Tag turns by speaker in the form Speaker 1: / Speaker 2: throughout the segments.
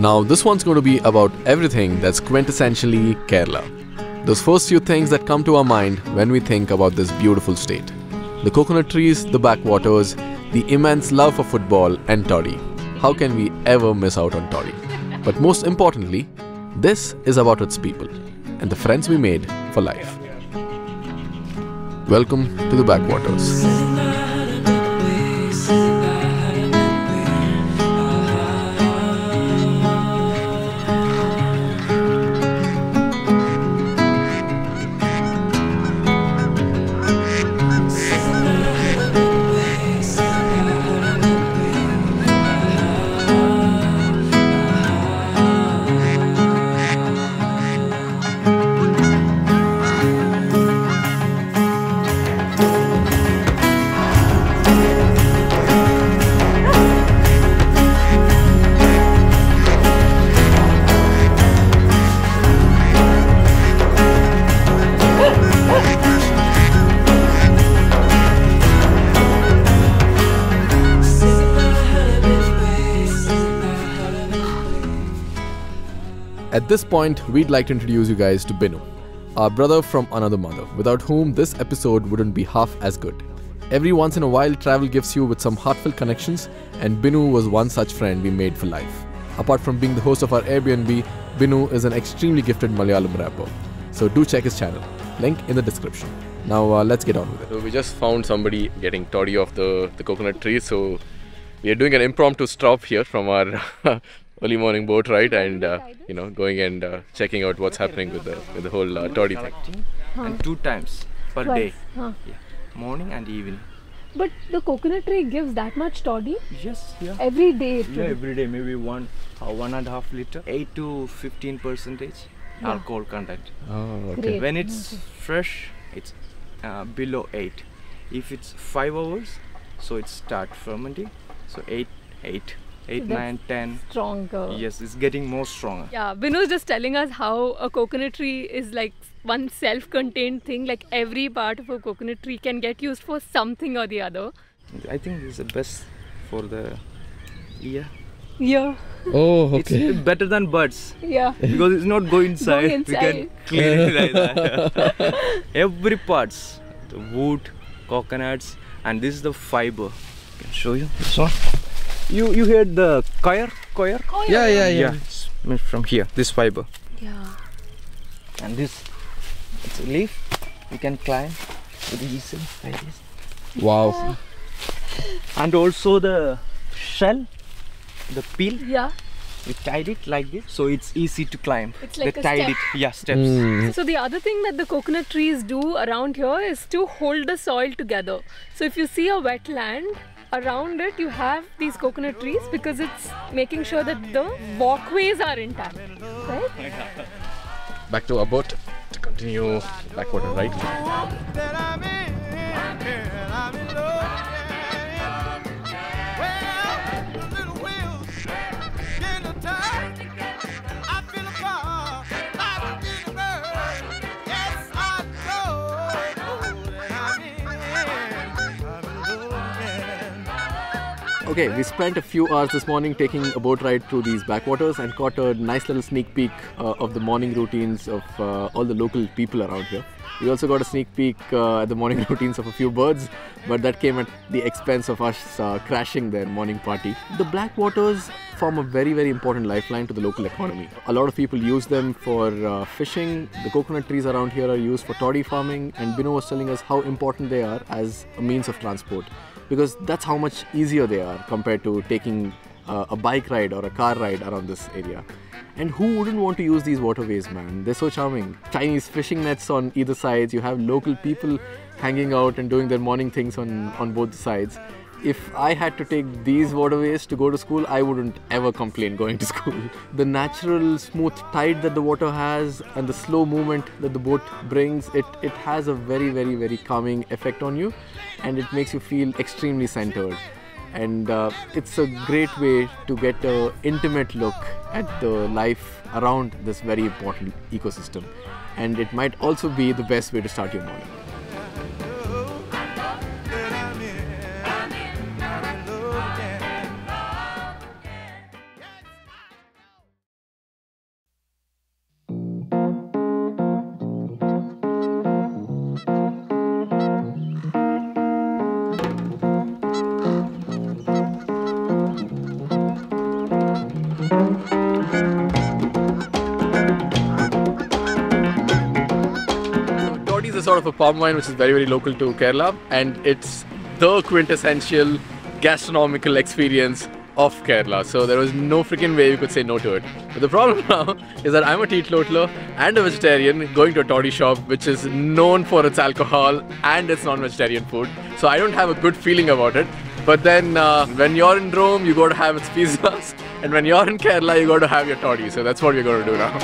Speaker 1: Now this one's going to be about everything that's quintessentially Kerala. Those first few things that come to our mind when we think about this beautiful state. The coconut trees, the backwaters, the immense love for football and toddy. How can we ever miss out on toddy? But most importantly, this is about its people and the friends we made for life. Welcome to the Backwaters. At this point, we'd like to introduce you guys to Binu, our brother from another mother, without whom this episode wouldn't be half as good. Every once in a while, travel gives you with some heartfelt connections, and Binu was one such friend we made for life. Apart from being the host of our Airbnb, Binu is an extremely gifted Malayalam rapper. So do check his channel, link in the description. Now let's get on with it. So we just found somebody getting toddy off the coconut tree, so we are doing an impromptu stop here from our early morning boat ride and going and checking out what's happening with the whole toddy thing.
Speaker 2: And 2 times per day.
Speaker 3: Huh.
Speaker 2: Yeah. Morning and evening.
Speaker 3: But the coconut tree gives that much toddy?
Speaker 2: Yes, yeah.
Speaker 3: Every day?
Speaker 2: Yeah, every day. Maybe 1.5 liter. 8 to 15% alcohol content.
Speaker 1: Oh, okay.
Speaker 3: Great.
Speaker 2: When it's fresh, it's below 8. If it's 5 hours, so it starts fermenting. So 8, 9, 10.
Speaker 3: Stronger.
Speaker 2: Yes, it's getting more stronger.
Speaker 3: Yeah, Binu is just telling us how a coconut tree is like one self-contained thing. Like every part of a coconut tree can get used for something or the other.
Speaker 2: I think it's the best for the ear.
Speaker 3: Yeah.
Speaker 1: Oh,
Speaker 2: It's better than birds.
Speaker 3: Yeah.
Speaker 2: Because it's not going inside.
Speaker 3: Going
Speaker 2: We can clean it like that. Every parts, the wood, coconuts, and this is the fiber. I can show you this one. You heard the coir?
Speaker 1: Yeah.
Speaker 2: It's made from here. This fiber.
Speaker 3: Yeah.
Speaker 2: And this, it's a leaf. You can climb with easily like this.
Speaker 1: Wow.
Speaker 2: And also the shell, the peel.
Speaker 3: Yeah.
Speaker 2: We tied it like this, so it's easy to climb.
Speaker 3: It's like
Speaker 2: they
Speaker 3: a
Speaker 2: tied
Speaker 3: step.
Speaker 2: it. Yeah, steps.
Speaker 3: So the other thing that the coconut trees do around here is to hold the soil together. So if you see a wetland, around it you have these coconut trees because it's making sure that the walkways are intact, right?
Speaker 1: Back to our boat to continue backwater ride. Okay, we spent a few hours this morning taking a boat ride through these backwaters and caught a nice little sneak peek of the morning routines of all the local people around here. We also got a sneak peek at the morning routines of a few birds, but that came at the expense of us crashing their morning party. The backwaters form a very, very important lifeline to the local economy. A lot of people use them for fishing. The coconut trees around here are used for toddy farming, and Binu was telling us how important they are as a means of transport, because that's how much easier they are compared to taking a bike ride or a car ride around this area. And who wouldn't want to use these waterways, man? They're so charming. Chinese fishing nets on either sides. You have local people hanging out and doing their morning things on both sides. If I had to take these waterways to go to school, I wouldn't ever complain going to school. The natural smooth tide that the water has and the slow movement that the boat brings, it has a very, very, very calming effect on you, and it makes you feel extremely centered. And it's a great way to get an intimate look at the life around this very important ecosystem. And it might also be the best way to start your morning. Toddy is a sort of a palm wine which is very, very local to Kerala, and it's the quintessential gastronomical experience of Kerala. So there was no freaking way you could say no to it. But the problem now is that I'm a teetotaler and a vegetarian going to a toddy shop which is known for its alcohol and its non-vegetarian food. So I don't have a good feeling about it. But then when you're in Rome, you got to have its pizzas, and when you're in Kerala, you got to have your toddy. So that's what we're going to do now.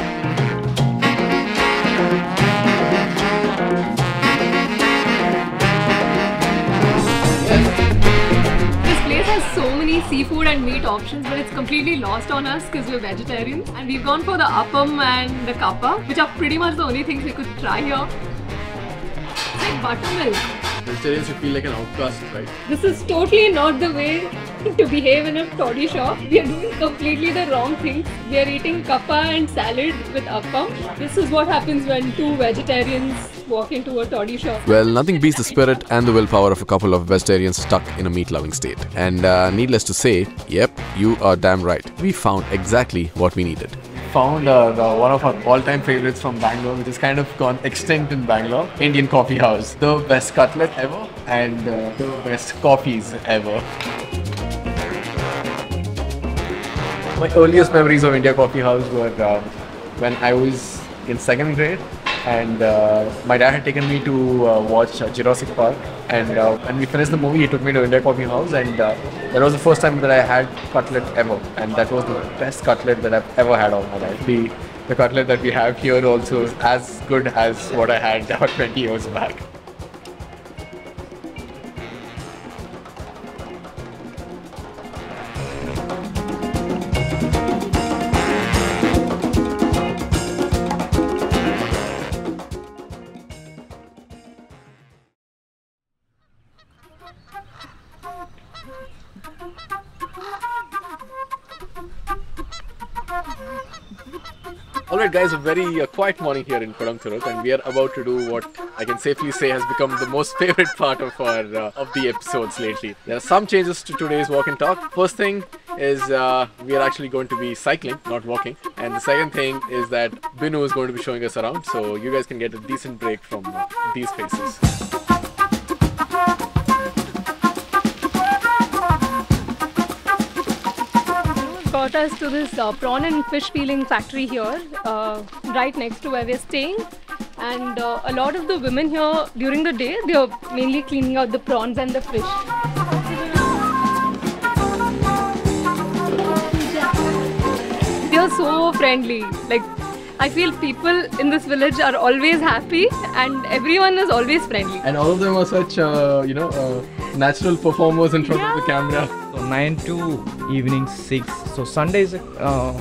Speaker 3: So many seafood and meat options, but it's completely lost on us because we're vegetarians, and we've gone for the appam and the kappa, which are pretty much the only things we could try here. It's like buttermilk.
Speaker 1: Vegetarians should feel like an outcast, right?
Speaker 3: This is totally not the way to behave in a toddy shop. We are doing completely the wrong things. We are eating kappa and salad with appam. This is what happens when two vegetarians walk into a toddy shop.
Speaker 1: Well, nothing beats the spirit and the willpower of a couple of vegetarians stuck in a meat-loving state. And needless to say, yep, you are damn right. We found exactly what we needed. Found one of our all-time favorites from Bangalore, which has kind of gone extinct in Bangalore. Indian Coffee House. The best cutlet ever and the best coffees ever. My earliest memories of India Coffee House were when I was in 2nd grade. And my dad had taken me to watch Jurassic Park, and when we finished the movie, he took me to India Coffee House, and that was the first time that I had cutlet ever, and that was the best cutlet that I've ever had all my life. The cutlet that we have here also is as good as what I had about 20 years back. Alright guys, a very quiet morning here in Kodamthuruth, and we are about to do what I can safely say has become the most favorite part of our of the episodes lately. There are some changes to today's walk and talk. First thing is we are actually going to be cycling, not walking. And the second thing is that Binu is going to be showing us around, so you guys can get a decent break from these faces.
Speaker 3: Brought us to this prawn and fish peeling factory here, right next to where we're staying. And a lot of the women here during the day, they are mainly cleaning out the prawns and the fish. They are so friendly. Like, I feel people in this village are always happy, and everyone is always friendly.
Speaker 1: And all of them are such, natural performers in front of the camera.
Speaker 2: So 9 to evening 6. So Sunday is a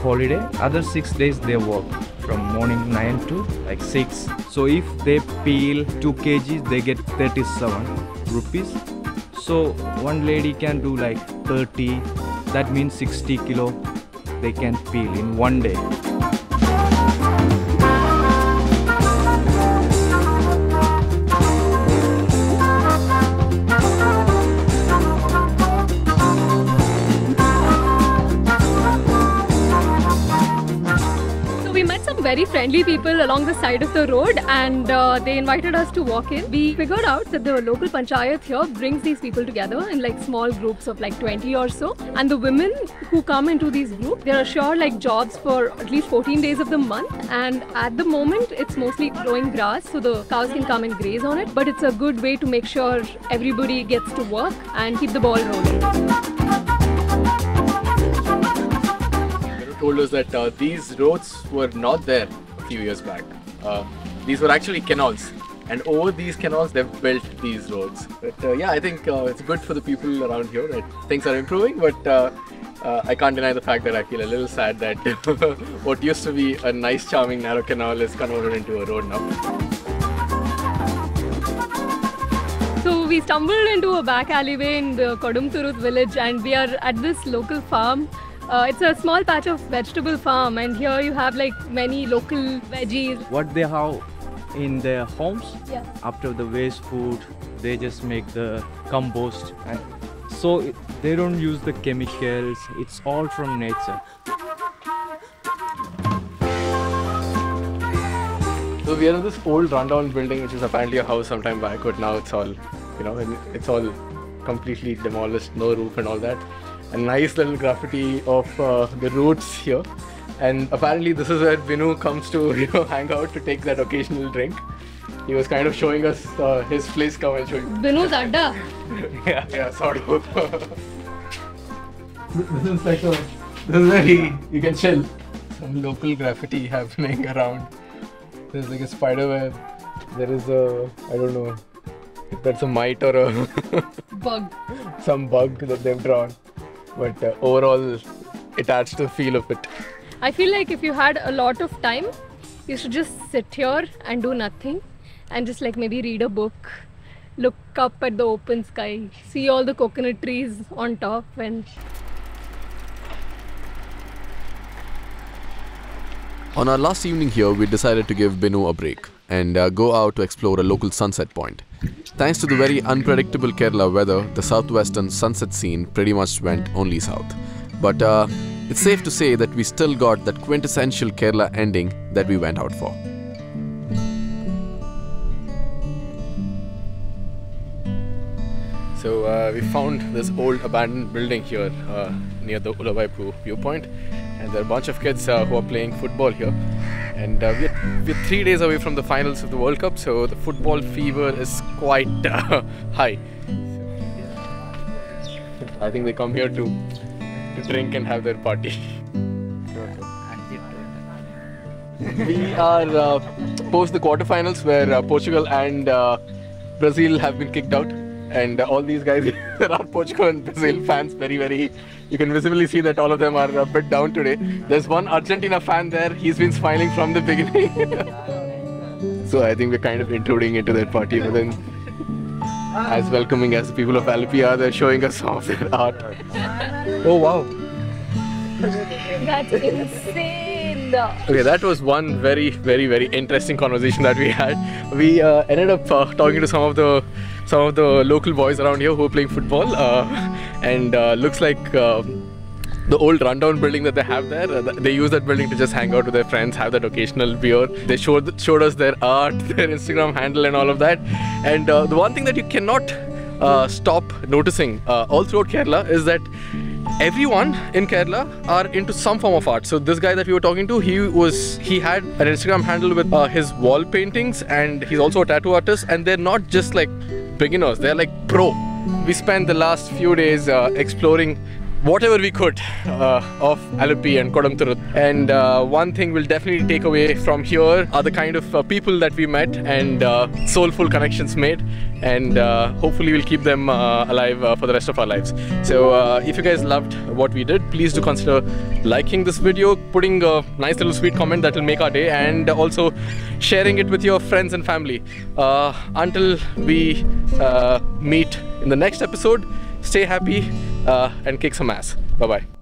Speaker 2: holiday. Other 6 days they work from morning 9 to like 6. So if they peel 2 kgs, they get 37 rupees. So one lady can do like 30. That means 60 kilo they can peel in one day.
Speaker 3: Very friendly people along the side of the road, and they invited us to walk in. We figured out that the local panchayat here brings these people together in like small groups of like 20 or so, and the women who come into these groups, they're assured like jobs for at least 14 days of the month, and at the moment it's mostly growing grass so the cows can come and graze on it, but it's a good way to make sure everybody gets to work and keep the ball rolling.
Speaker 1: Told us that these roads were not there a few years back. These were actually canals, and over these canals they've built these roads. But yeah, I think it's good for the people around here that things are improving, but I can't deny the fact that I feel a little sad that what used to be a nice, charming, narrow canal is converted into a road now.
Speaker 3: So we stumbled into a back alleyway in the Kodamthuruth village, and we are at this local farm. It's a small patch of vegetable farm, and here you have like many local veggies.
Speaker 2: What they have in their homes,
Speaker 3: yeah.
Speaker 2: After the waste food, they just make the compost and So they don't use the chemicals. It's all from nature.
Speaker 1: So we are in this old rundown building, which is apparently a house sometime back, but now it's all, you know, it's all completely demolished, no roof and all that. A nice little graffiti of the roots here. And apparently this is where Binu comes to, you know, hang out to take that occasional drink. He was kind of showing us his place. Come and show you.
Speaker 3: Binu's Adda.
Speaker 1: Yeah, sort of. This is like this is where you can chill. Some local graffiti happening around. There's like a spider web. There is a, I don't know if that's a mite or a
Speaker 3: Bug.
Speaker 1: some bug that they've drawn. But overall, it adds to the feel of it.
Speaker 3: I feel like if you had a lot of time, you should just sit here and do nothing and just like maybe read a book, look up at the open sky, see all the coconut trees on top and...
Speaker 1: On our last evening here, we decided to give Binu a break and go out to explore a local sunset point. Thanks to the very unpredictable Kerala weather, the southwestern sunset scene pretty much went only south. But it's safe to say that we still got that quintessential Kerala ending that we went out for. So we found this old abandoned building here near the Alleppey viewpoint, and there are a bunch of kids who are playing football here. And we're 3 days away from the finals of the World Cup, so the football fever is quite high. I think they come here to drink and have their party. We are post the quarterfinals where Portugal and Brazil have been kicked out. And all these guys are Portugal and Brazil fans, very, you can visibly see that all of them are a bit down today. There's one Argentina fan there, he's been smiling from the beginning. So I think we're kind of intruding into that party, but then as welcoming as the people of Alleppey are, they're showing us some of their art. Oh wow!
Speaker 3: That's insane!
Speaker 1: Okay, that was one very interesting conversation that we had. We ended up talking to some of the local boys around here who are playing football, and looks like the old rundown building that they have there, they use that building to just hang out with their friends, have that occasional beer. They showed us their art, their Instagram handle and all of that. And the one thing that you cannot stop noticing all throughout Kerala is that everyone in Kerala are into some form of art. So this guy that we were talking to, he had an Instagram handle with his wall paintings, and he's also a tattoo artist, and they're not just like beginners, they're like pro. We spent the last few days exploring whatever we could of Alleppey and Kodamthuruth. And one thing we'll definitely take away from here are the kind of people that we met and soulful connections made, and hopefully we'll keep them alive for the rest of our lives. So if you guys loved what we did, please do consider liking this video, putting a nice little sweet comment that will make our day, and also sharing it with your friends and family. Until we meet in the next episode, stay happy and kick some ass. Bye bye.